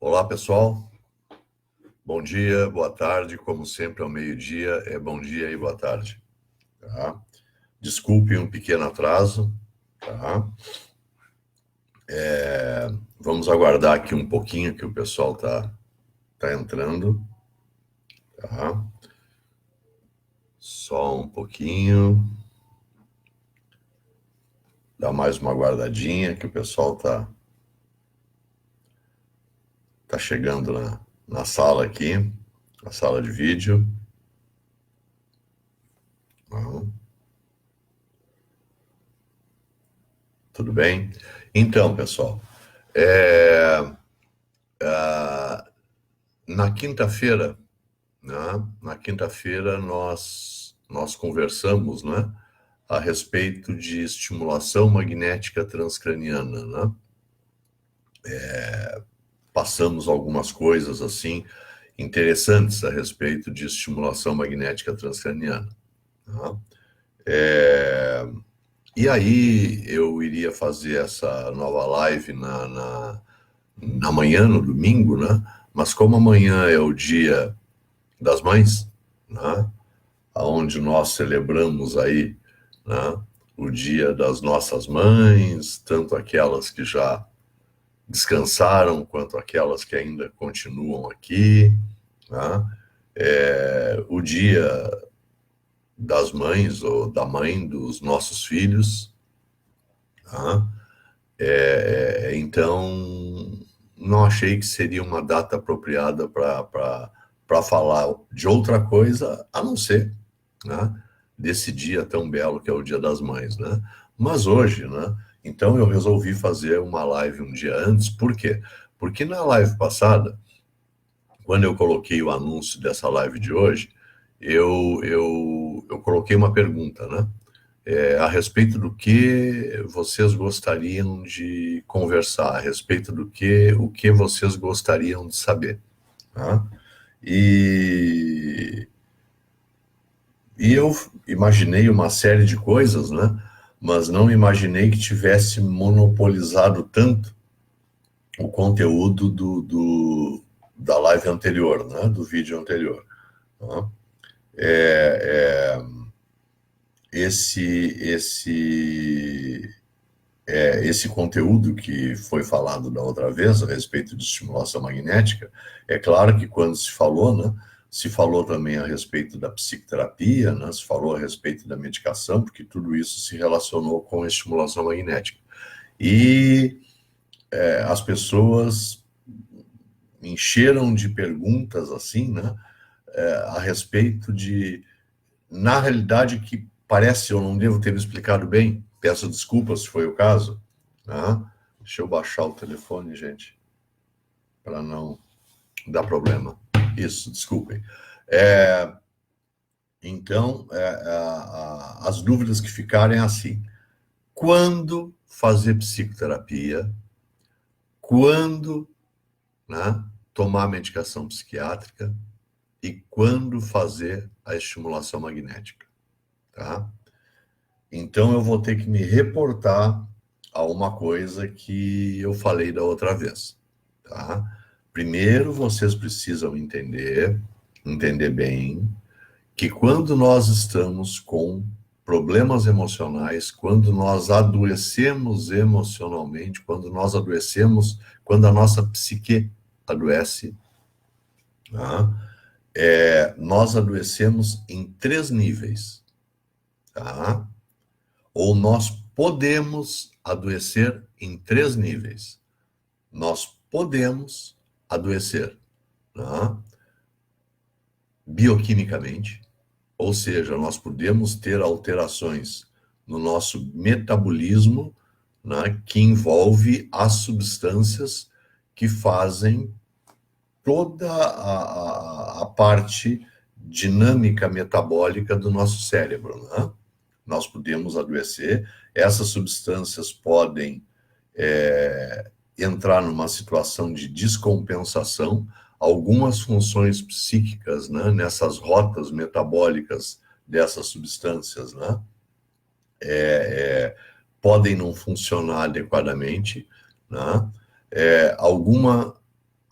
Olá, pessoal. Bom dia, boa tarde. Como sempre, ao meio-dia é bom dia e boa tarde. Tá? Desculpe um pequeno atraso. Tá? Vamos aguardar aqui um pouquinho que o pessoal tá entrando. Tá? Só um pouquinho. Dá mais uma guardadinha que o pessoal tá chegando na sala aqui, na sala de vídeo. Tá? Tudo bem? Então, pessoal, na quinta-feira, né? Na quinta-feira nós conversamos, né, a respeito de estimulação magnética transcraniana, né? Passamos algumas coisas assim interessantes a respeito de estimulação magnética transcraniana. Né? E aí eu iria fazer essa nova live na manhã, no domingo, né? Mas como amanhã é o Dia das Mães, né? Onde nós celebramos aí, né, o dia das nossas mães, tanto aquelas que já descansaram, quanto aquelas que ainda continuam aqui, né? O dia das mães, ou da mãe dos nossos filhos, né? Então, não achei que seria uma data apropriada para falar de outra coisa, a não ser, né, desse dia tão belo que é o Dia das Mães, né? Mas hoje, né? Então eu resolvi fazer uma live um dia antes. Por quê? Porque na live passada, quando eu coloquei o anúncio dessa live de hoje, eu coloquei uma pergunta, né? A respeito do que vocês gostariam de conversar, a respeito o que vocês gostariam de saber, tá? E eu imaginei uma série de coisas, né? Mas não imaginei que tivesse monopolizado tanto o conteúdo da live anterior, né? Do vídeo anterior. Né? É, é, esse conteúdo que foi falado da outra vez a respeito de estimulação magnética, é claro que quando se falou, né? Se falou também a respeito da psicoterapia, né? Se falou a respeito da medicação, porque tudo isso se relacionou com a estimulação magnética. E as pessoas encheram de perguntas assim, né? A respeito de, na realidade, que parece, eu não devo ter me explicado bem, peço desculpas se foi o caso, né? Deixa eu baixar o telefone, gente, para não dar problema. Isso, desculpem. Então, as dúvidas que ficarem assim: quando fazer psicoterapia? Quando, né, tomar medicação psiquiátrica? E quando fazer a estimulação magnética? Tá? Então, eu vou ter que me reportar a uma coisa que eu falei da outra vez. Tá? Primeiro, vocês precisam entender bem, que quando nós estamos com problemas emocionais, quando nós adoecemos emocionalmente, quando nós adoecemos, quando a nossa psique adoece, tá? Nós adoecemos em 3 níveis, tá? Ou nós podemos adoecer em 3 níveis. Nós podemos adoecer, tá? Bioquimicamente, ou seja, nós podemos ter alterações no nosso metabolismo, né, que envolve as substâncias que fazem toda a parte dinâmica metabólica do nosso cérebro, né? Nós podemos adoecer, essas substâncias podem entrar numa situação de descompensação, algumas funções psíquicas, né, nessas rotas metabólicas dessas substâncias, né, podem não funcionar adequadamente, né, alguma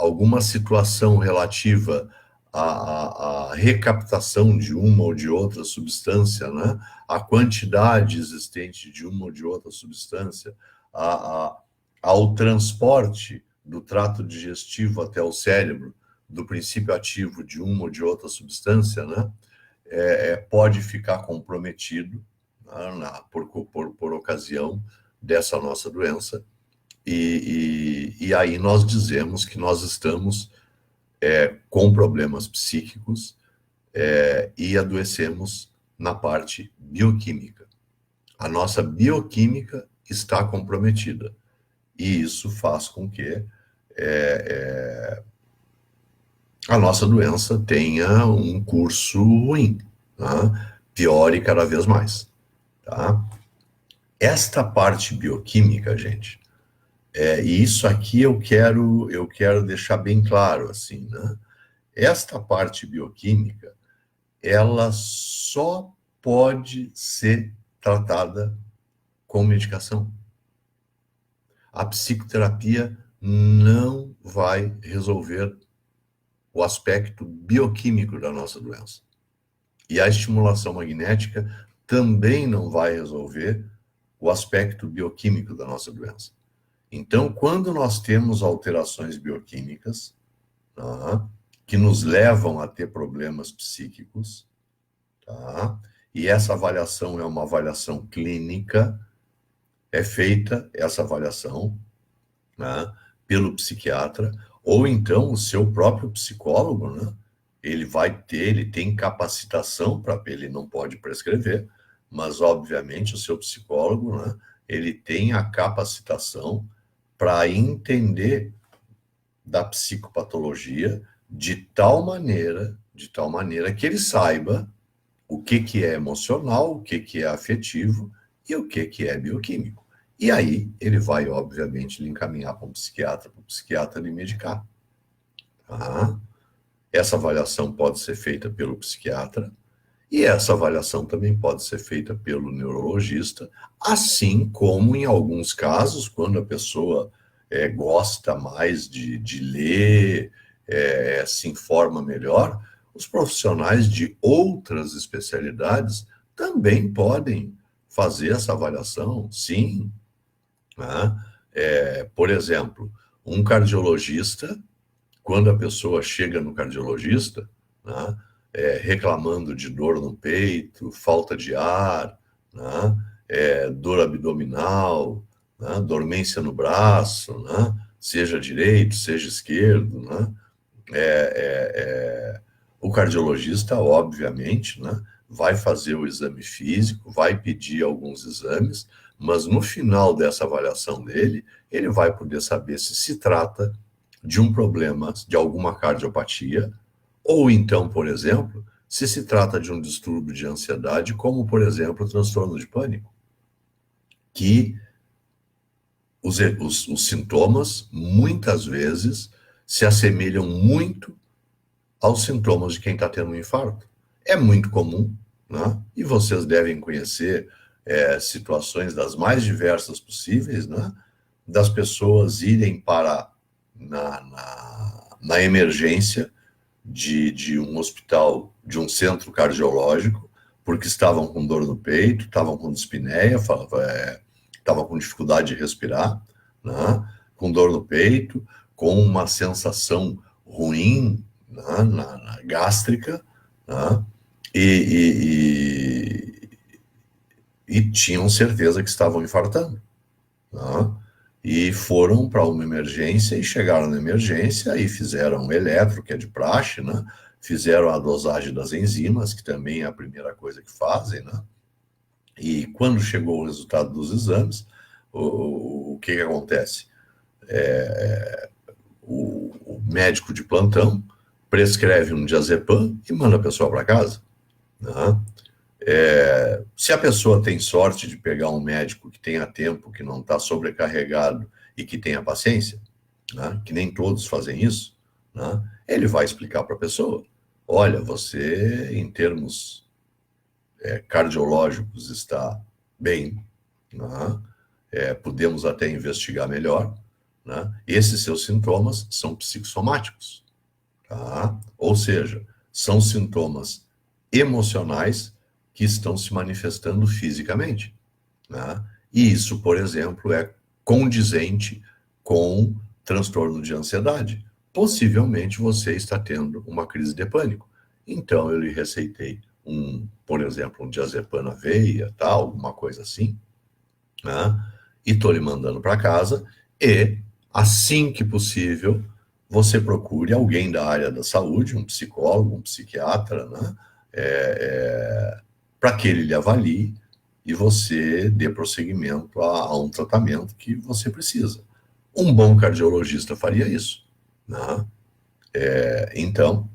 alguma situação relativa à recaptação de uma ou de outra substância, né? A quantidade existente de uma ou de outra substância, ao transporte do trato digestivo até o cérebro, do princípio ativo de uma ou de outra substância, né? Pode ficar comprometido, né, por ocasião dessa nossa doença. E aí nós dizemos que nós estamos com problemas psíquicos e adoecemos na parte bioquímica. A nossa bioquímica está comprometida. E isso faz com que a nossa doença tenha um curso ruim, tá? Piore cada vez mais. Tá? Esta parte bioquímica, gente, e isso aqui eu quero deixar bem claro, assim, né? Esta parte bioquímica, ela só pode ser tratada com medicação. A psicoterapia não vai resolver o aspecto bioquímico da nossa doença. E a estimulação magnética também não vai resolver o aspecto bioquímico da nossa doença. Então, quando nós temos alterações bioquímicas, tá, que nos levam a ter problemas psíquicos, tá, e essa avaliação é uma avaliação clínica, é feita essa avaliação, né, pelo psiquiatra, ou então o seu próprio psicólogo, né, ele tem capacitação para, ele não pode prescrever, mas obviamente o seu psicólogo, né, ele tem a capacitação para entender da psicopatologia de tal maneira que ele saiba o que é emocional, o que é afetivo e o que é bioquímico. E aí ele vai, obviamente, lhe encaminhar para o psiquiatra lhe medicar. Tá? Essa avaliação pode ser feita pelo psiquiatra e essa avaliação também pode ser feita pelo neurologista, assim como em alguns casos, quando a pessoa gosta mais de ler, se informa melhor, os profissionais de outras especialidades também podem fazer essa avaliação, sim. Né? Por exemplo, um cardiologista, quando a pessoa chega no cardiologista, né, reclamando de dor no peito, falta de ar, né, dor abdominal, né, dormência no braço, né, seja direito, seja esquerdo, né, o cardiologista, obviamente, né, vai fazer o exame físico, vai pedir alguns exames, mas no final dessa avaliação dele, ele vai poder saber se trata de um problema, de alguma cardiopatia, ou então, por exemplo, se trata de um distúrbio de ansiedade, como, por exemplo, o transtorno de pânico, que os sintomas, muitas vezes, se assemelham muito aos sintomas de quem está tendo um infarto. É muito comum, né? E vocês devem conhecer situações das mais diversas possíveis, né? Das pessoas irem para na emergência de um hospital, de um centro cardiológico, porque estavam com dor no peito, estavam com dispneia, estavam com dificuldade de respirar, né? Com dor no peito, com uma sensação ruim, né? na gástrica, né? E tinham certeza que estavam infartando. Né? E foram para uma emergência e chegaram na emergência e fizeram um eletro, que é de praxe, né? Fizeram a dosagem das enzimas, que também é a primeira coisa que fazem, né? E quando chegou o resultado dos exames, o que acontece? O médico de plantão prescreve um diazepam e manda a pessoa para casa. Né? Se a pessoa tem sorte de pegar um médico que tenha tempo, que não está sobrecarregado e que tenha paciência, né, que nem todos fazem isso, né, ele vai explicar para a pessoa, olha, você, em termos cardiológicos, está bem, né, podemos até investigar melhor, né? Esses seus sintomas são psicossomáticos, tá? Ou seja, são sintomas emocionais que estão se manifestando fisicamente, né? E isso, por exemplo, é condizente com transtorno de ansiedade. Possivelmente você está tendo uma crise de pânico. Então, eu lhe receitei por exemplo, um diazepam na veia, tal, alguma coisa assim, né? E estou lhe mandando para casa e, assim que possível, você procure alguém da área da saúde, um psicólogo, um psiquiatra, né? Para que ele lhe avalie e você dê prosseguimento a um tratamento que você precisa. Um bom cardiologista faria isso, né? Então,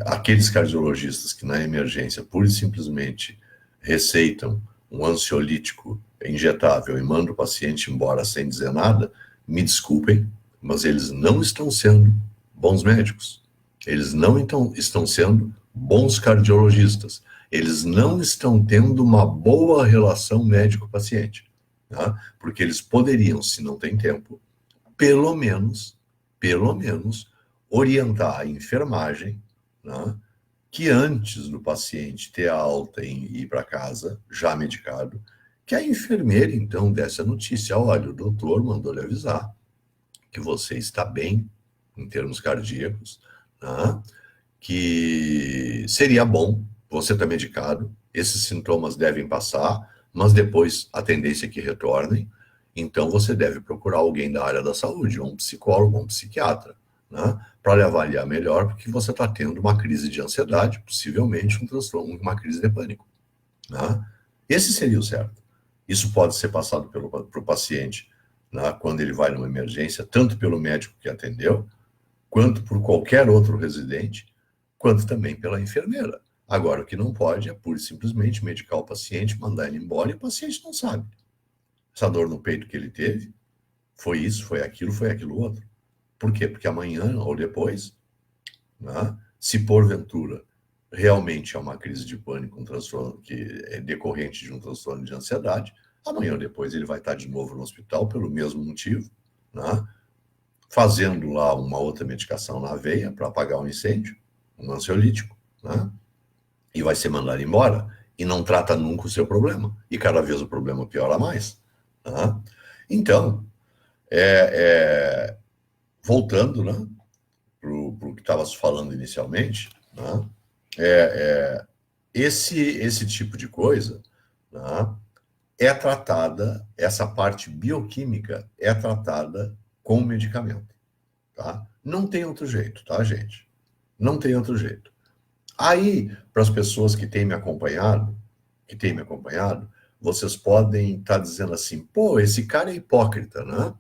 aqueles cardiologistas que na emergência pura e simplesmente receitam um ansiolítico injetável e mandam o paciente embora sem dizer nada, me desculpem, mas eles não estão sendo bons médicos. Eles não estão sendo bons cardiologistas. Eles não estão tendo uma boa relação médico-paciente. Tá? Porque eles poderiam, se não tem tempo, pelo menos, orientar a enfermagem, né, que antes do paciente ter a alta e ir para casa, já medicado, que a enfermeira, então, desse a notícia: olha, o doutor mandou lhe avisar que você está bem em termos cardíacos, né, que seria bom, você está medicado, esses sintomas devem passar, mas depois a tendência é que retornem, então você deve procurar alguém da área da saúde, um psicólogo, um psiquiatra, né, para lhe avaliar melhor, porque você está tendo uma crise de ansiedade, possivelmente um transtorno, uma crise de pânico. Né? Esse seria o certo. Isso pode ser passado para o paciente, né, quando ele vai numa emergência, tanto pelo médico que atendeu, quanto por qualquer outro residente, quanto também pela enfermeira. Agora, o que não pode é pura e simplesmente medicar o paciente, mandar ele embora e o paciente não sabe. Essa dor no peito que ele teve foi isso, foi aquilo outro. Por quê? Porque amanhã ou depois, né, se porventura realmente é uma crise de pânico, um transtorno que é decorrente de um transtorno de ansiedade, amanhã ou depois ele vai estar de novo no hospital pelo mesmo motivo, né, fazendo lá uma outra medicação na veia para apagar um incêndio, um ansiolítico, né, e vai ser mandado embora e não trata nunca o seu problema. E cada vez o problema piora mais. Né? Então, voltando, né, para o que estava falando inicialmente, né, esse tipo de coisa, né, é tratada, essa parte bioquímica é tratada com medicamento. Tá? Não tem outro jeito, tá, gente? Não tem outro jeito. Aí, para as pessoas que têm me acompanhado, vocês podem estar dizendo assim: pô, esse cara é hipócrita, né?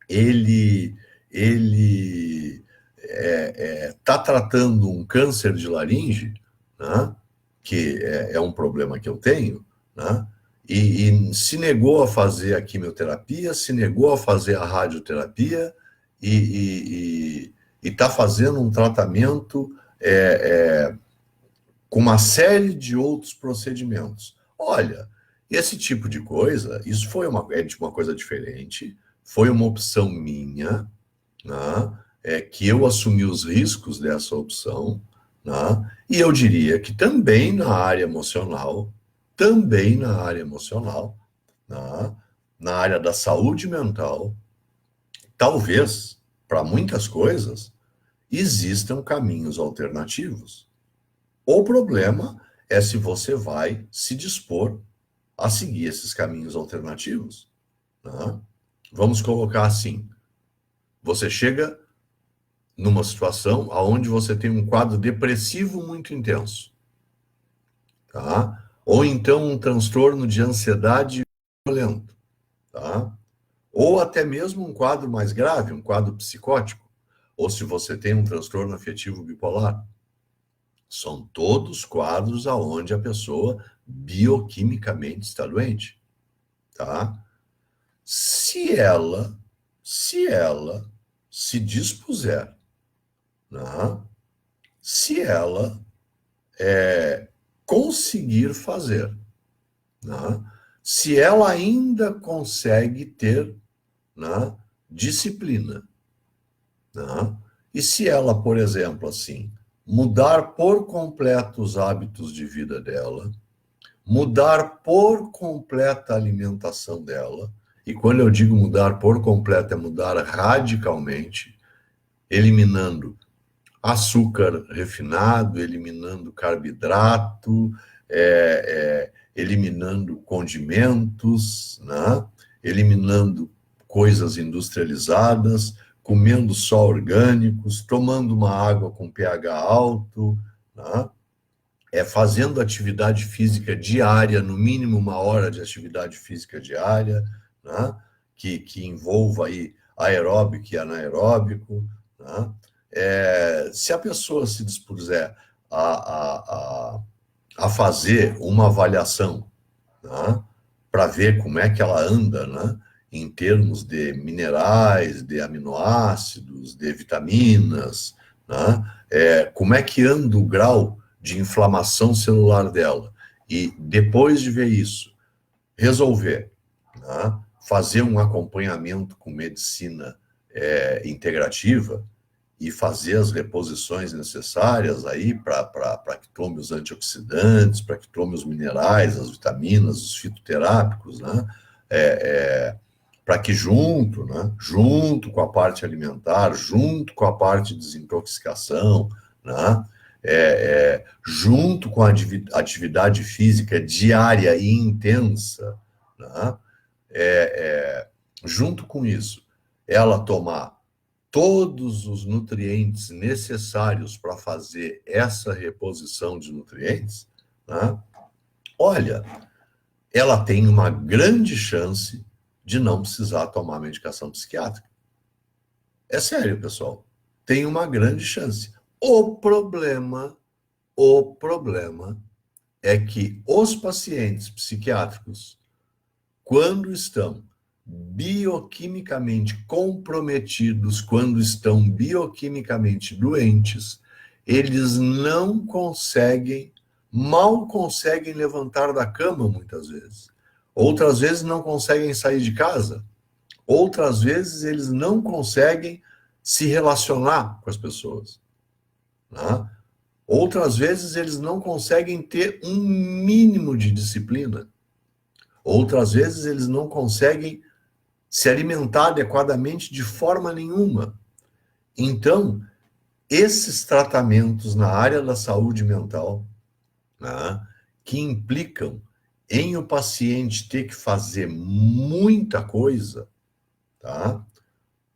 Ele tá tratando um câncer de laringe, né? Que é um problema que eu tenho, né? E se negou a fazer a quimioterapia, se negou a fazer a radioterapia e está fazendo um tratamento com uma série de outros procedimentos. Olha, esse tipo de coisa, isso foi uma coisa diferente, foi uma opção minha, né, que eu assumi os riscos dessa opção, né, e eu diria que também na área emocional, né, na área da saúde mental, talvez, para muitas coisas, existam caminhos alternativos. O problema é se você vai se dispor a seguir esses caminhos alternativos. Né? Vamos colocar assim: você chega numa situação onde você tem um quadro depressivo muito intenso, tá? Ou então um transtorno de ansiedade violento, tá? Ou até mesmo um quadro mais grave, um quadro psicótico, ou se você tem um transtorno afetivo bipolar. São todos quadros aonde a pessoa bioquimicamente está doente, tá? Se ela se dispuser, né? Se ela conseguir fazer, né? Se ela ainda consegue ter, né, disciplina, né? E se ela, por exemplo, assim, mudar por completo os hábitos de vida dela, mudar por completo a alimentação dela, e quando eu digo mudar por completo, é mudar radicalmente, eliminando açúcar refinado, eliminando carboidrato, eliminando condimentos, né? Eliminando coisas industrializadas, comendo só orgânicos, tomando uma água com pH alto, né? Fazendo atividade física diária, no mínimo 1 hora de atividade física diária, né? que envolva aí aeróbico e anaeróbico, né? Se a pessoa se dispuser a fazer uma avaliação, né, para ver como é que ela anda, né, em termos de minerais, de aminoácidos, de vitaminas, né, como é que anda o grau de inflamação celular dela. E depois de ver isso, resolver, né, fazer um acompanhamento com medicina integrativa, e fazer as reposições necessárias aí para que tome os antioxidantes, para que tome os minerais, as vitaminas, os fitoterápicos, né? Para que né, junto com a parte alimentar, junto com a parte de desintoxicação, né, junto com a atividade física diária e intensa, né, junto com isso, ela tomar todos os nutrientes necessários para fazer essa reposição de nutrientes, né? Olha, ela tem uma grande chance de não precisar tomar medicação psiquiátrica. É sério, pessoal. Tem uma grande chance. O problema é que os pacientes psiquiátricos, quando estão bioquimicamente comprometidos, quando estão bioquimicamente doentes, eles não conseguem, mal conseguem levantar da cama muitas vezes. Outras vezes não conseguem sair de casa. Outras vezes eles não conseguem se relacionar com as pessoas, né? Outras vezes eles não conseguem ter um mínimo de disciplina. Outras vezes eles não conseguem se alimentar adequadamente de forma nenhuma. Então, esses tratamentos na área da saúde mental, né, que implicam em o paciente ter que fazer muita coisa, tá?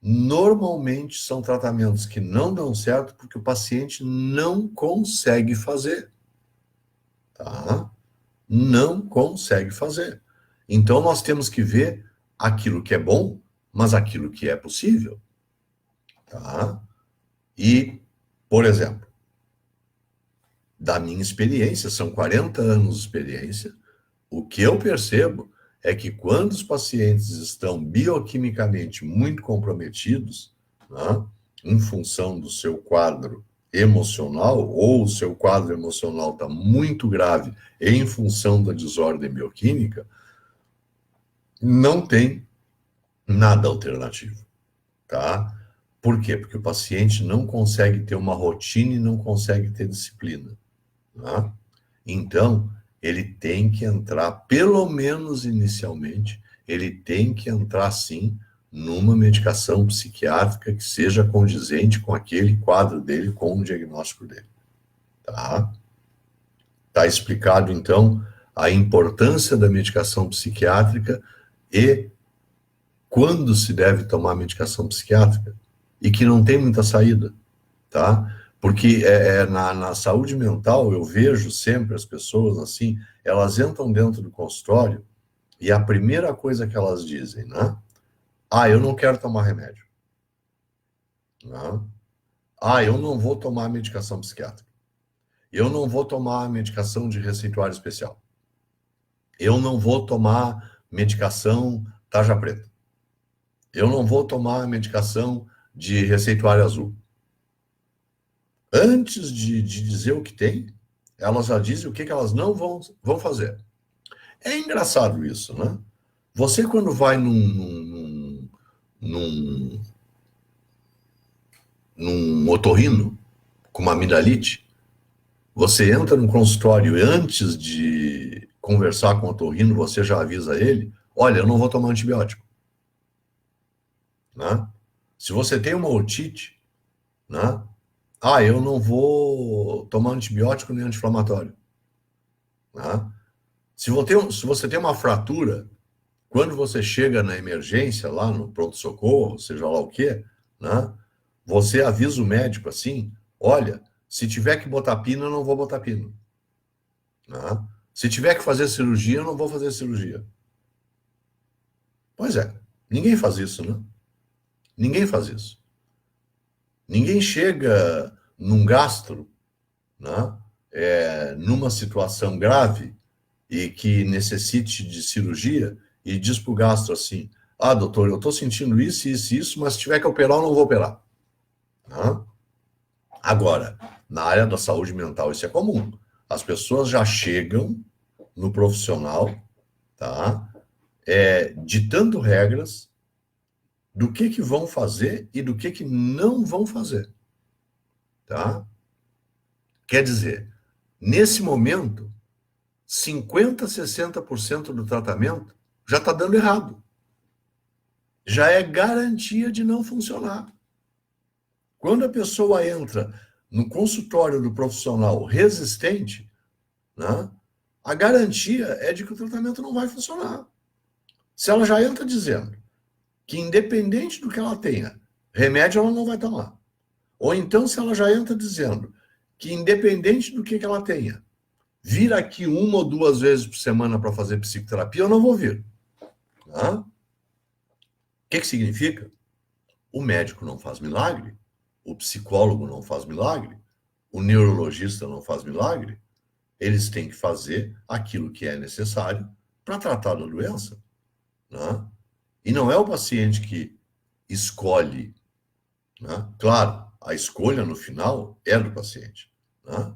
Normalmente são tratamentos que não dão certo porque o paciente não consegue fazer, tá? Não consegue fazer. Então, nós temos que ver aquilo que é bom, mas aquilo que é possível, tá? E, por exemplo, da minha experiência, são 40 anos de experiência, o que eu percebo é que quando os pacientes estão bioquimicamente muito comprometidos, né, em função do seu quadro emocional, ou o seu quadro emocional está muito grave em função da desordem bioquímica, não tem nada alternativo, tá? Por quê? Porque o paciente não consegue ter uma rotina e não consegue ter disciplina, né? Então, ele tem que entrar, pelo menos inicialmente, ele tem que entrar, sim, numa medicação psiquiátrica que seja condizente com aquele quadro dele, com o diagnóstico dele, tá? Tá explicado, então, a importância da medicação psiquiátrica e quando se deve tomar medicação psiquiátrica e que não tem muita saída, tá? Porque na saúde mental eu vejo sempre as pessoas assim, elas entram dentro do consultório e a primeira coisa que elas dizem, né? Ah, eu não quero tomar remédio. Né? Ah, eu não vou tomar medicação psiquiátrica. Eu não vou tomar medicação de receituário especial. Eu não vou tomar medicação tarja preta. Eu não vou tomar medicação de receituário azul. Antes de dizer o que tem, elas já dizem o que elas não vão fazer. É engraçado isso, né? Você, quando vai num, num otorrino com uma amidalite, você entra no consultório e antes de conversar com o otorrino, você já avisa ele, olha, eu não vou tomar antibiótico. Né? Se você tem uma otite, né? Eu não vou tomar antibiótico nem anti-inflamatório. Né? Se você tem uma fratura, quando você chega na emergência, lá no pronto-socorro, seja lá o quê, né? Você avisa o médico assim, olha, se tiver que botar pino, eu não vou botar pino. Né? Se tiver que fazer cirurgia, eu não vou fazer cirurgia. Pois é, ninguém faz isso, né? Ninguém faz isso. Ninguém chega num gastro, né? Numa situação grave e que necessite de cirurgia e diz para o gastro assim, doutor, eu estou sentindo isso, isso, isso, mas se tiver que operar, eu não vou operar. Né? Agora, na área da saúde mental, isso é comum. As pessoas já chegam no profissional, tá? Ditando regras do que vão fazer e do que não vão fazer, tá? Quer dizer, nesse momento, 50%, 60% do tratamento já está dando errado. Já é garantia de não funcionar. Quando a pessoa entra no consultório do profissional resistente, né, a garantia é de que o tratamento não vai funcionar. Se ela já entra dizendo que, independente do que ela tenha, remédio ela não vai tomar. Ou então, se ela já entra dizendo que, independente do que ela tenha, vir aqui 1 ou 2 vezes por semana para fazer psicoterapia, eu não vou vir. Né? O que significa? O médico não faz milagre, o psicólogo não faz milagre, o neurologista não faz milagre. Eles têm que fazer aquilo que é necessário para tratar da doença. Né? E não é o paciente que escolhe. Né? Claro, a escolha no final é do paciente. Né?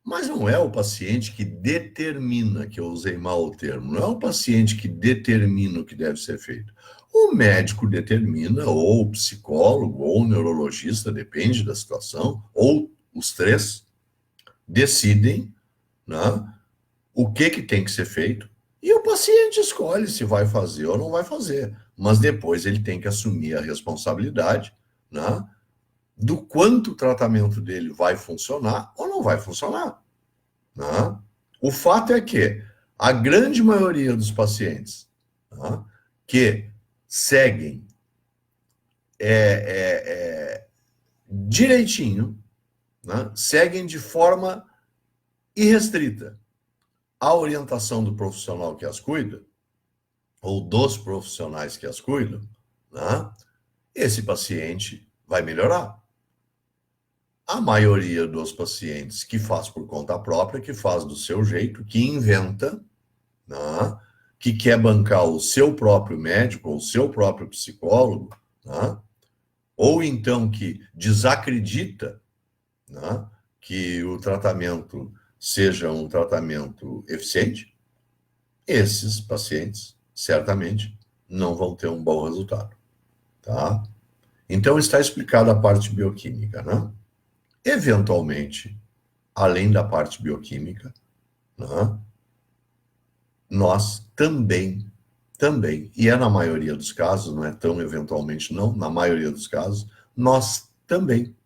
Mas não é o paciente que determina, que eu usei mal o termo, não é o paciente que determina o que deve ser feito. O médico determina, ou o psicólogo, ou o neurologista, depende da situação, ou os três, decidem, né, o que tem que ser feito, e o paciente escolhe se vai fazer ou não vai fazer. Mas depois ele tem que assumir a responsabilidade, né, do quanto o tratamento dele vai funcionar ou não vai funcionar. Né? O fato é que a grande maioria dos pacientes, né, que seguem direitinho, né, seguem de forma irrestrita a orientação do profissional que as cuida, ou dos profissionais que as cuidam, né, esse paciente vai melhorar. A maioria dos pacientes que faz por conta própria, que faz do seu jeito, que inventa, né, que quer bancar o seu próprio médico, ou o seu próprio psicólogo, né, ou então que desacredita, né, que o tratamento seja um tratamento eficiente, esses pacientes certamente não vão ter um bom resultado. Tá? Então está explicada a parte bioquímica, né? Eventualmente, além da parte bioquímica, né, nós também, e é na maioria dos casos, não é tão eventualmente não, na maioria dos casos, nós também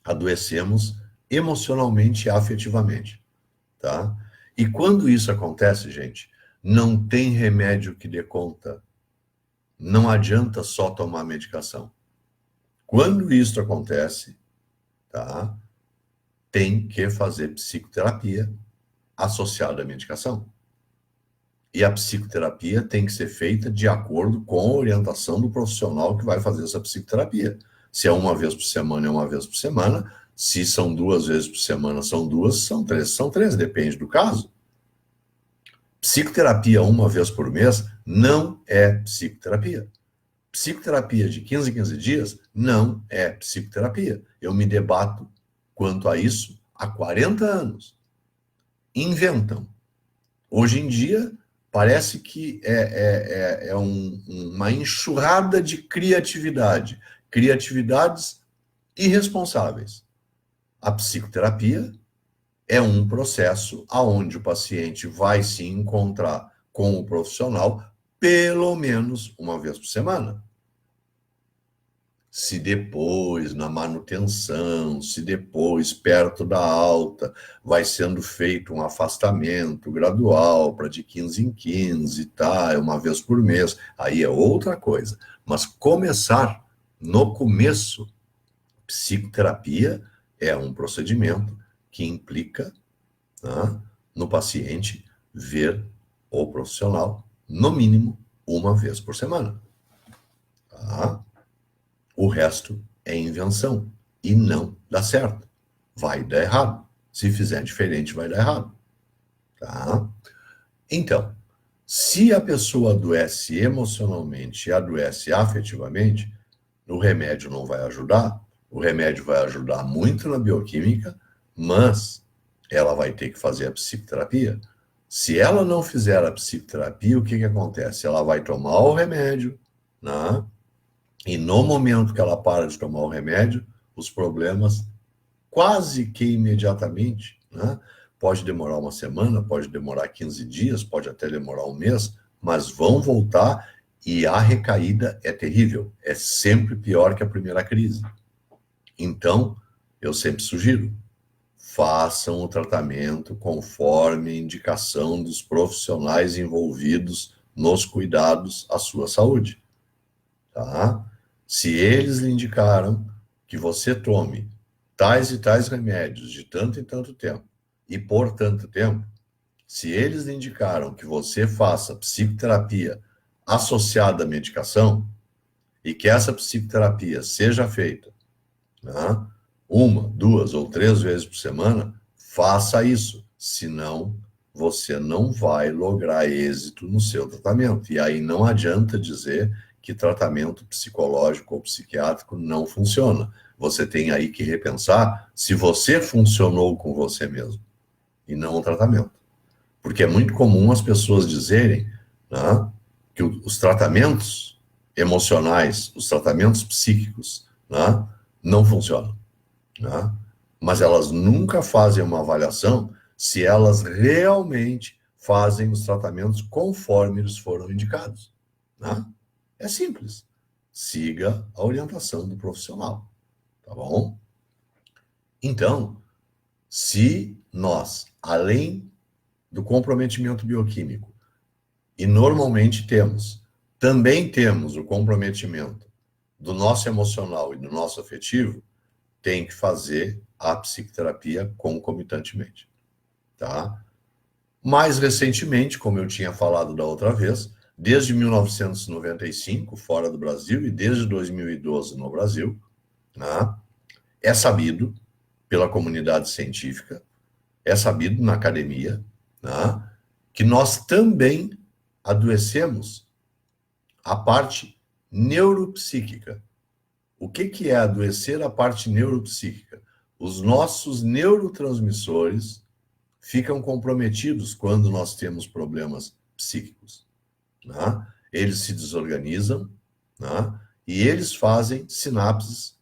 adoecemos emocionalmente e afetivamente, tá? E quando isso acontece, gente, não tem remédio que dê conta. Não adianta só tomar medicação. Quando isso acontece, tá? Tem que fazer psicoterapia associada à medicação. E a psicoterapia tem que ser feita de acordo com a orientação do profissional que vai fazer essa psicoterapia. Se é 1 vez por semana, é 1 vez por semana. Se são 2 vezes por semana, são 2. São três, depende do caso. Psicoterapia 1 vez por mês não é psicoterapia. Psicoterapia de 15 em 15 dias não é psicoterapia. Eu me debato quanto a isso há 40 anos. Inventam. Hoje em dia, Parece que é uma enxurrada de criatividade, criatividades irresponsáveis. A psicoterapia é um processo onde o paciente vai se encontrar com o profissional pelo menos uma vez por semana. Se depois, na manutenção, se depois, perto da alta, vai sendo feito um afastamento gradual para de 15 em 15, tá? Uma vez por mês, aí é outra coisa. Mas começar no começo, psicoterapia é um procedimento que implica, né, no paciente ver o profissional, no mínimo, uma vez por semana. Tá? O resto é invenção e não dá certo. Vai dar errado. Se fizer diferente, vai dar errado. Tá? Então, se a pessoa adoece emocionalmente e adoece afetivamente, o remédio não vai ajudar. O remédio vai ajudar muito na bioquímica, mas ela vai ter que fazer a psicoterapia. Se ela não fizer a psicoterapia, o que acontece? Ela vai tomar o remédio, né? E no momento que ela para de tomar o remédio, os problemas quase que imediatamente, né? Pode demorar uma semana, pode demorar 15 dias, pode até demorar um mês, mas vão voltar e a recaída é terrível. É sempre pior que a primeira crise. Então, eu sempre sugiro, façam o tratamento conforme a indicação dos profissionais envolvidos nos cuidados à sua saúde, tá? Se eles lhe indicaram que você tome tais e tais remédios de tanto em tanto tempo e por tanto tempo, se eles lhe indicaram que você faça psicoterapia associada à medicação e que essa psicoterapia seja feita, né, uma, duas ou três vezes por semana, faça isso. Senão, você não vai lograr êxito no seu tratamento. E aí não adianta dizer que tratamento psicológico ou psiquiátrico não funciona. Você tem aí que repensar se você funcionou com você mesmo e não o tratamento. Porque é muito comum as pessoas dizerem, né, que os tratamentos emocionais, os tratamentos psíquicos, né, não funcionam. Né? Mas elas nunca fazem uma avaliação se elas realmente fazem os tratamentos conforme eles foram indicados. Né? É simples. Siga a orientação do profissional, tá bom? Então, se nós, além do comprometimento bioquímico, e normalmente também temos o comprometimento do nosso emocional e do nosso afetivo, tem que fazer a psicoterapia concomitantemente, tá? Mais recentemente, como eu tinha falado da outra vez, desde 1995, fora do Brasil, e desde 2012 no Brasil, né, é sabido pela comunidade científica, é sabido na academia, né, que nós também adoecemos a parte neuropsíquica. O que é adoecer a parte neuropsíquica? Os nossos neurotransmissores ficam comprometidos quando nós temos problemas psíquicos. Né? Eles se desorganizam, né? E eles fazem sinapses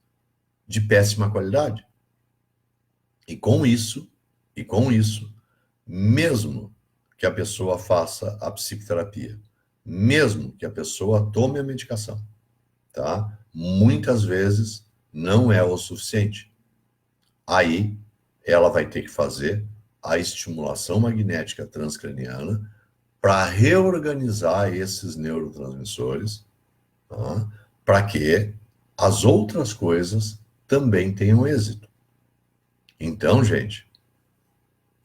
de péssima qualidade. E com isso, mesmo que a pessoa faça a psicoterapia, mesmo que a pessoa tome a medicação, tá? Muitas vezes não é o suficiente. Aí ela vai ter que fazer a estimulação magnética transcraniana para reorganizar esses neurotransmissores, tá? Para que as outras coisas também tenham êxito. Então, gente,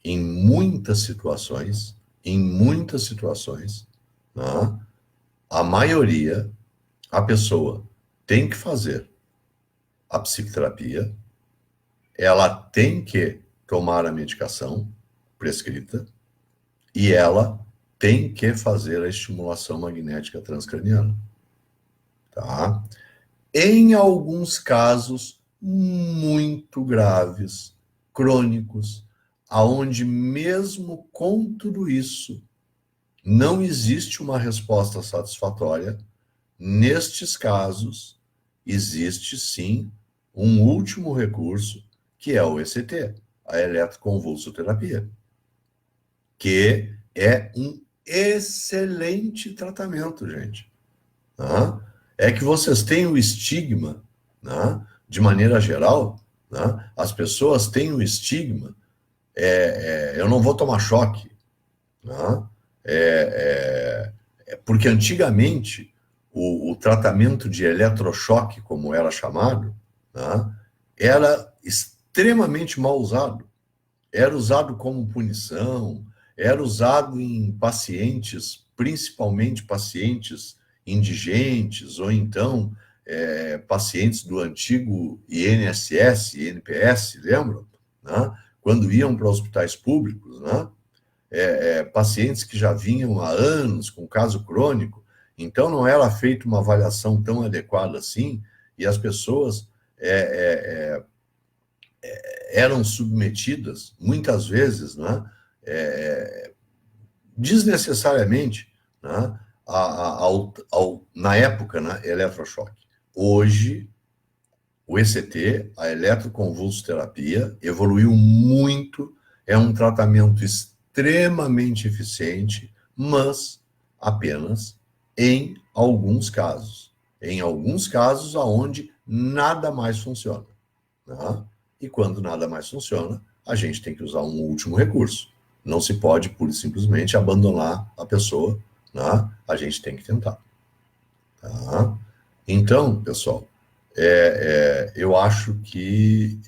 em muitas situações, tá? A maioria, a pessoa tem que fazer a psicoterapia, ela tem que tomar a medicação prescrita e ela tem que fazer a estimulação magnética transcraniana, tá? Em alguns casos muito graves, crônicos, aonde mesmo com tudo isso, não existe uma resposta satisfatória. Nestes casos, existe sim um último recurso, que é o ECT, a eletroconvulsoterapia, que é um excelente tratamento, gente. Né? É que vocês têm o estigma, né? De maneira geral, né? As pessoas têm o estigma, eu não vou tomar choque, né? Porque antigamente o tratamento de eletrochoque, como era chamado, né? Era extremamente mal usado. Era usado como punição, era usado em pacientes, principalmente pacientes indigentes, ou então pacientes do antigo INSS, INPS, lembram? Né? Quando iam para hospitais públicos, né? Pacientes que já vinham há anos com caso crônico, então não era feita uma avaliação tão adequada assim, e as pessoas eram submetidas, muitas vezes, né, desnecessariamente, né, na época, né, eletrochoque. Hoje, o ECT, a eletroconvulsoterapia, evoluiu muito, é um tratamento extremamente eficiente, mas apenas em alguns casos. Em alguns casos onde nada mais funciona. Né? E quando nada mais funciona, a gente tem que usar um último recurso. Não se pode, pura e simplesmente, abandonar a pessoa. Né? A gente tem que tentar. Tá? Então, pessoal, eu acho que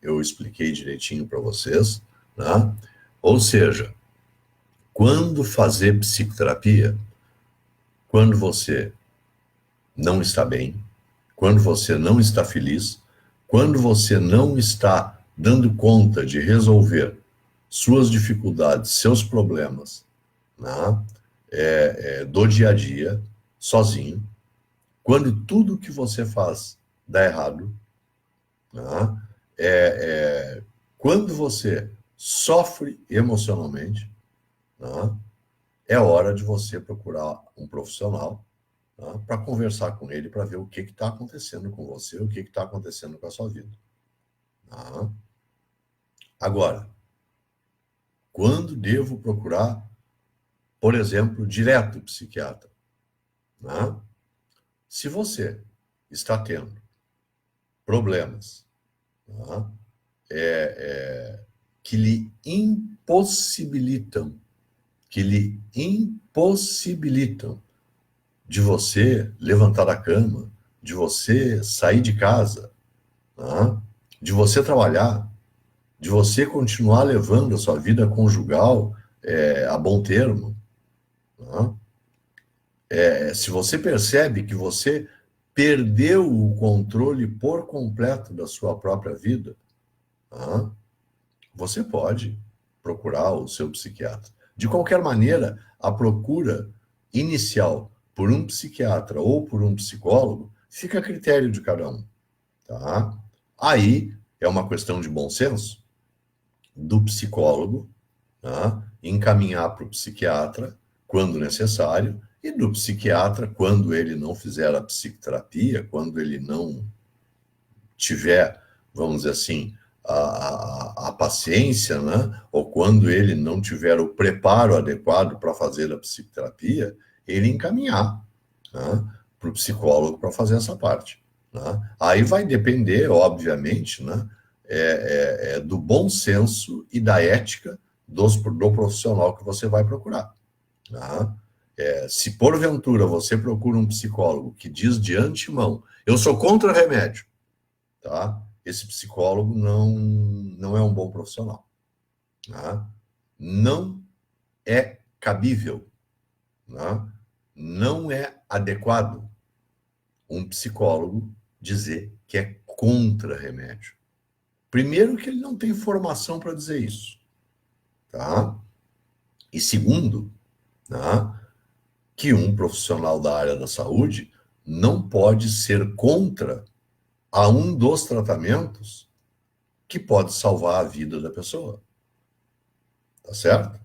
eu expliquei direitinho para vocês. Né? Ou seja, quando fazer psicoterapia, quando você não está bem, quando você não está feliz, quando você não está dando conta de resolver suas dificuldades, seus problemas, né, do dia a dia, sozinho, quando tudo que você faz dá errado, né, quando você sofre emocionalmente, né, é hora de você procurar um profissional, tá? Para conversar com ele, para ver o que está acontecendo com você, o que está acontecendo com a sua vida. Tá? Agora, quando devo procurar, por exemplo, direto o psiquiatra? Tá? Se você está tendo problemas, tá? Que lhe impossibilitam de você levantar da cama, de você sair de casa, tá? De você trabalhar, de você continuar levando a sua vida conjugal a bom termo. Tá? Se você percebe que você perdeu o controle por completo da sua própria vida, tá? Você pode procurar o seu psiquiatra. De qualquer maneira, a procura inicial por um psiquiatra ou por um psicólogo fica a critério de cada um. Tá? Aí é uma questão de bom senso do psicólogo, tá? Encaminhar para o psiquiatra quando necessário, e do psiquiatra quando ele não fizer a psicoterapia, quando ele não tiver, vamos dizer assim, a paciência, né? Ou quando ele não tiver o preparo adequado para fazer a psicoterapia, ele encaminhar, né, para o psicólogo para fazer essa parte. Né? Aí vai depender, obviamente, né, do bom senso e da ética do profissional que você vai procurar. Tá? Se porventura você procura um psicólogo que diz de antemão, eu sou contra remédio, tá? Esse psicólogo não é um bom profissional. Tá? Não é cabível, tá? Não é adequado um psicólogo dizer que é contra remédio. Primeiro que ele não tem formação para dizer isso, tá? E segundo, tá? Que um profissional da área da saúde não pode ser contra a um dos tratamentos que pode salvar a vida da pessoa. Tá certo?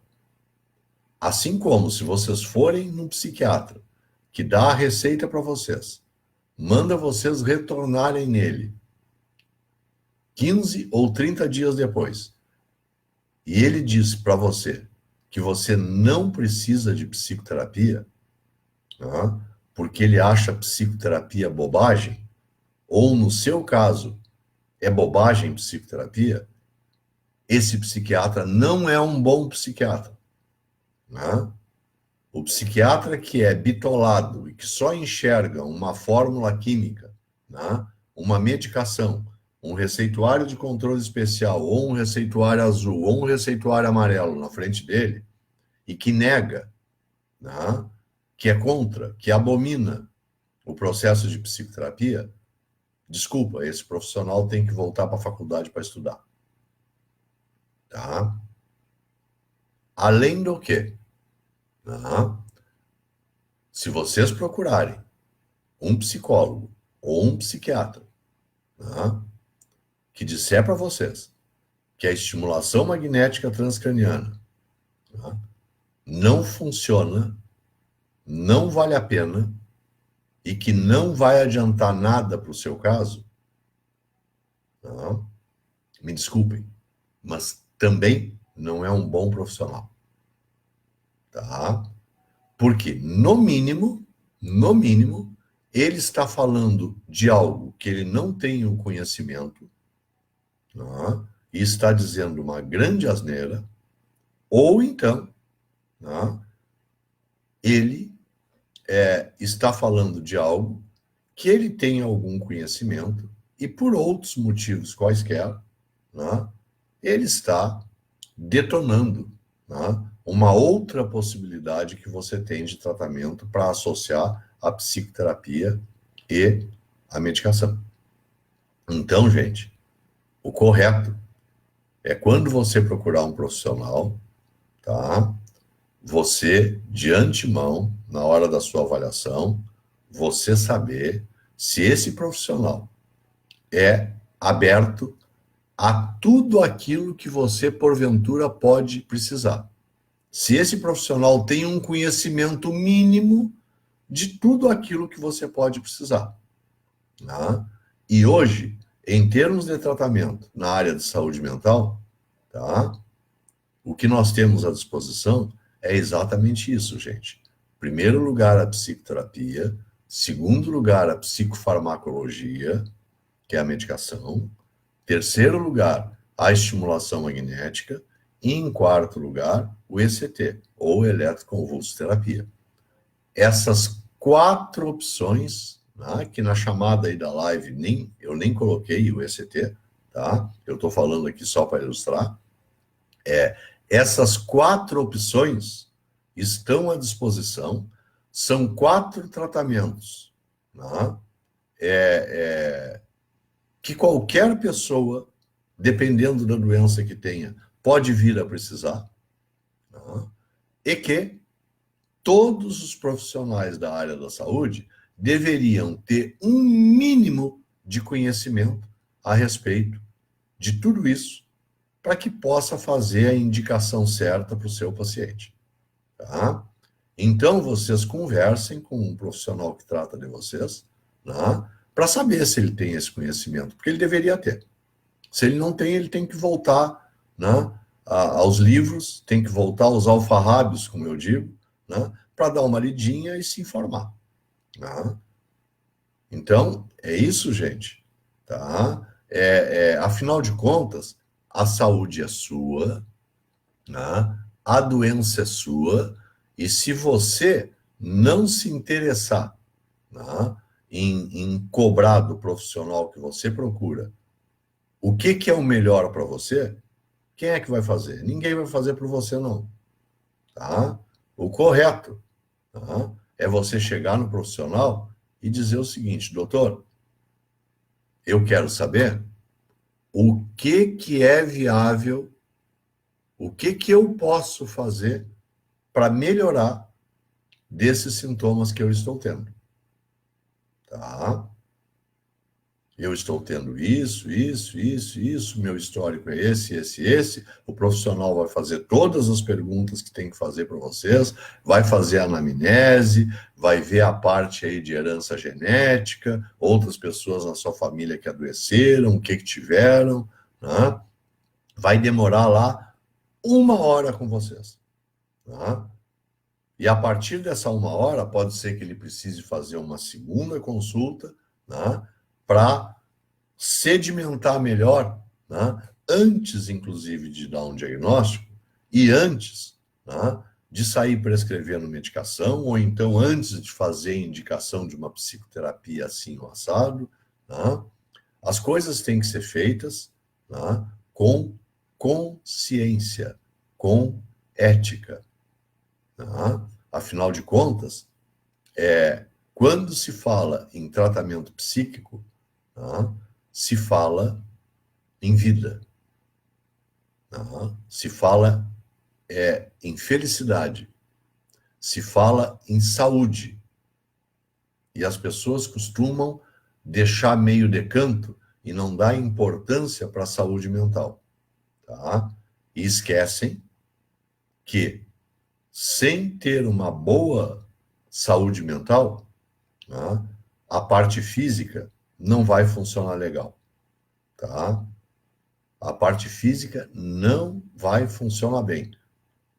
Assim como se vocês forem num psiquiatra que dá a receita para vocês, manda vocês retornarem nele 15 ou 30 dias depois, e ele diz para você que você não precisa de psicoterapia, né, porque ele acha psicoterapia bobagem, ou no seu caso, é bobagem psicoterapia, esse psiquiatra não é um bom psiquiatra, né? O psiquiatra que é bitolado e que só enxerga uma fórmula química, né, uma medicação, um receituário de controle especial, ou um receituário azul, ou um receituário amarelo na frente dele, e que nega, né, que é contra, que abomina o processo de psicoterapia, desculpa, esse profissional tem que voltar para a faculdade para estudar. Tá? Além do que, né, se vocês procurarem um psicólogo ou um psiquiatra, né, que disser para vocês que a estimulação magnética transcraniana, né, não funciona, não vale a pena e que não vai adiantar nada para o seu caso, né, me desculpem, mas também não é um bom profissional. Tá? Porque, no mínimo, ele está falando de algo que ele não tem o conhecimento, né, e está dizendo uma grande asneira, ou então, né, ele está falando de algo que ele tem algum conhecimento e por outros motivos quaisquer, né, ele está detonando, né, uma outra possibilidade que você tem de tratamento para associar a psicoterapia e a medicação. Então, gente, o correto é quando você procurar um profissional, tá? Você, de antemão, na hora da sua avaliação, você saber se esse profissional é aberto a tudo aquilo que você, porventura, pode precisar. Se esse profissional tem um conhecimento mínimo de tudo aquilo que você pode precisar. Tá? E hoje, em termos de tratamento na área de saúde mental, tá? O que nós temos à disposição é exatamente isso, gente. Primeiro lugar, a psicoterapia. Segundo lugar, a psicofarmacologia, que é a medicação. Terceiro lugar, a estimulação magnética. E em quarto lugar, o ECT, ou eletroconvulsoterapia. Essas 4 opções, né, que na chamada aí da live eu nem coloquei o ECT, tá? Eu estou falando aqui só para ilustrar. Essas 4 opções estão à disposição, são 4 tratamentos, né, que qualquer pessoa, dependendo da doença que tenha, pode vir a precisar, né, e que todos os profissionais da área da saúde deveriam ter um mínimo de conhecimento a respeito de tudo isso, para que possa fazer a indicação certa para o seu paciente. Tá? Então, vocês conversem com um profissional que trata de vocês, né, para saber se ele tem esse conhecimento, porque ele deveria ter. Se ele não tem, ele tem que voltar, né, aos livros, tem que voltar aos alfarrábios, como eu digo, né, para dar uma lidinha e se informar. Tá? Então, é isso, gente. Tá? Afinal de contas, a saúde é sua, né? A doença é sua, e se você não se interessar, né, em cobrar do profissional que você procura o que é o melhor para você, quem é que vai fazer? Ninguém vai fazer por você, não. Tá? O correto, tá, é você chegar no profissional e dizer o seguinte: doutor, eu quero saber o que é viável, o que eu posso fazer para melhorar desses sintomas que eu estou tendo. Tá? Eu estou tendo isso, meu histórico é esse. O profissional vai fazer todas as perguntas que tem que fazer para vocês, vai fazer a anamnese, vai ver a parte aí de herança genética, outras pessoas na sua família que adoeceram, o que tiveram, né? Vai demorar lá 1 hora com vocês, né? E a partir dessa 1 hora, pode ser que ele precise fazer uma segunda consulta, né? Para sedimentar melhor, né? Antes, inclusive, de dar um diagnóstico e antes, né, de sair prescrevendo medicação, ou então antes de fazer indicação de uma psicoterapia assim ou assado, né? As coisas têm que ser feitas, né, com consciência, com ética. Né? Afinal de contas, quando se fala em tratamento psíquico, né, se fala em vida, se fala em felicidade, se fala em saúde. E as pessoas costumam deixar meio de canto e não dar importância para a saúde mental. Tá? E esquecem que, sem ter uma boa saúde mental, né, a parte física não vai funcionar legal. Tá? A parte física não vai funcionar bem.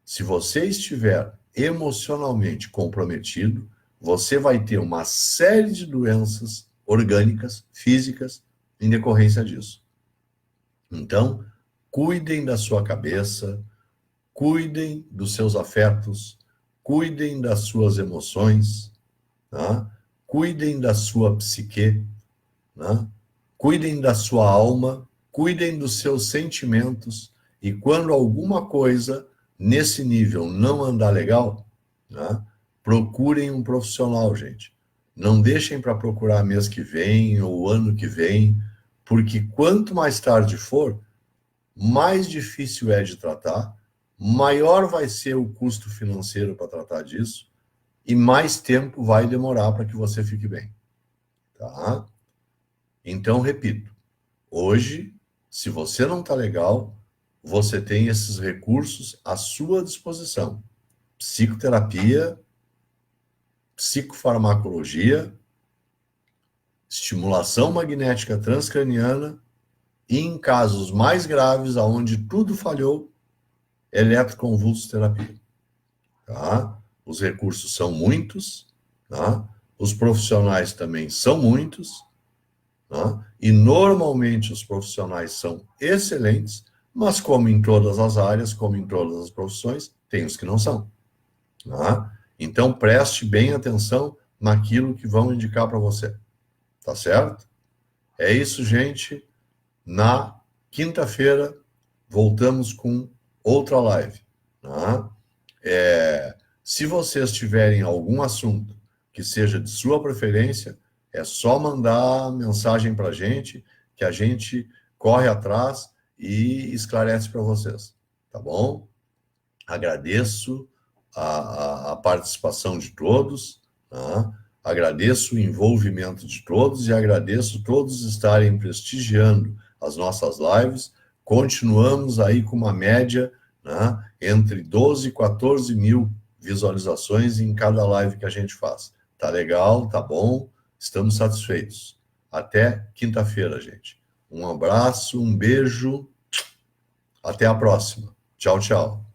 Se você estiver emocionalmente comprometido, você vai ter uma série de doenças orgânicas, físicas, em decorrência disso. Então, cuidem da sua cabeça, cuidem dos seus afetos, cuidem das suas emoções, tá? Cuidem da sua psique, né? Cuidem da sua alma, cuidem dos seus sentimentos, e quando alguma coisa nesse nível não andar legal, né, procurem um profissional, gente. Não deixem para procurar mês que vem ou ano que vem, porque quanto mais tarde for, mais difícil é de tratar, maior vai ser o custo financeiro para tratar disso, e mais tempo vai demorar para que você fique bem. Tá? Então, repito, hoje, se você não está legal, você tem esses recursos à sua disposição. Psicoterapia, psicofarmacologia, estimulação magnética transcraniana e, em casos mais graves, aonde tudo falhou, eletroconvulsoterapia. Tá? Os recursos são muitos, tá? Os profissionais também são muitos, tá? E normalmente os profissionais são excelentes, mas como em todas as áreas, como em todas as profissões, tem os que não são. Tá? Então preste bem atenção naquilo que vão indicar para você. Tá certo? É isso, gente. Na quinta-feira voltamos com outra live. Tá? Se vocês tiverem algum assunto que seja de sua preferência, é só mandar mensagem para que a gente corre atrás e esclarece para vocês, tá bom? Agradeço a participação de todos, tá? Agradeço o envolvimento de todos e agradeço todos estarem prestigiando as nossas lives. Continuamos aí com uma média, né, entre 12 e 14 mil visualizações em cada live que a gente faz. Tá legal, tá bom, estamos satisfeitos. Até quinta-feira, gente. Um abraço, um beijo, até a próxima. Tchau, tchau.